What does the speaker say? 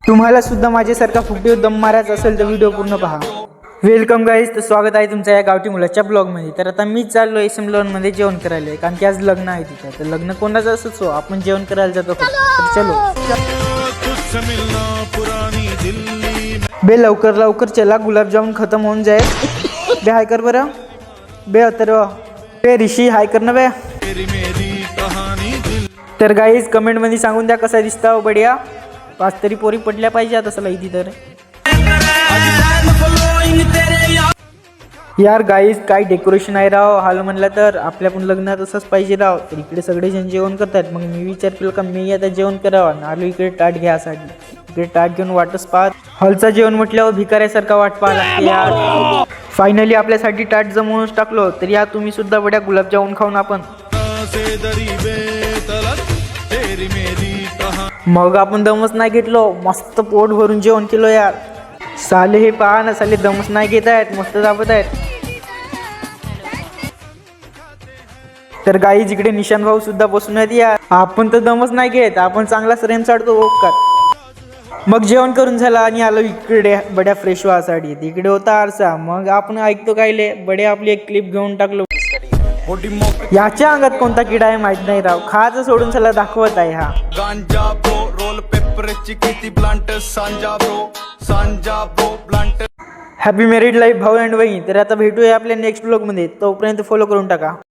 तुम्हाला सुद्धा माझ्यासारखा फुकटीवर दम मारायचा असेल तर व्हिडिओ पूर्ण पहा। वेलकम गाईज, तर स्वागत आहे तुमच्या या गावठी मुलाच्या ब्लॉगमध्ये। तर आता मी चाललो एसएम लॉनमध्ये जेवण करायला, कारण की आज लग्न आहे तिथं। तर लग्न कोणाचं असो, आपण जेवण करायला जातो। तर चलो बे, लवकर लवकर चला, गुलाबजामुन खत्म होऊन जाए। बे हाय कर बरं, बे अथर्व, बे ऋषी हाय कर ना बे। तर गाईज कमेंटमध्ये सांगून द्या कसा दिसता हो बढिया। 5 तरी पोरी पडल्या पाहिजे आता सला इथे। तर यार गाईज काय डेकोरेशन आहे राव, हाल म्हणलं तर आपल्या पण लग्नात असंच पाहिजे राव। तर इकडे सगळेजण जेवण करतात, मग मी विचार केलं का मी आता जेवण करावं। आलो इकडे ताट घ्यासाठी, इकडे ताट घेऊन वाटच पाहत। हॉलचा जेवण म्हटल्यावर भिकाऱ्यासारखा वाट पाहा लागते यार। फायनली आपल्यासाठी ताट जमवूनच टाकलो। तर या तुम्ही सुद्धा बड्या गुलाबजामुन खाऊन आपण मग आपण दमच नाही घेतलो, मस्त पोट भरून जेवण केलो यार। साले हे पहा ना, साले दमच नाही घेत आहेत, मस्त दाबत आहेत। तर गाई जिकडे निशान भाऊ सुद्धा बसून आहेत यार। आपण तर दमच नाही घेत, आपण चांगला रेम चाडतो ओक्कार। मग जेवण करून झाला आणि आलो इकडे बड्या फ्रेश व्हासाठी। तिकडे होता आरसा, मग आपण ऐकतो कायले बडे आपली एक क्लिप घेऊन टाकलो। याच्या अंगात कोणता किडा आहे माहित नाही राव, खायचं सोडून चला दाखवत आहे हा। गांजा ब्रो, रोल पेपरची किती ब्लांट, सांजा bro blunt. Happy married life भाऊ अँड वहिनी। तर आता भेटूया आपल्या नेक्स्ट ब्लॉग मध्ये, तोपर्यंत फॉलो करून टाका।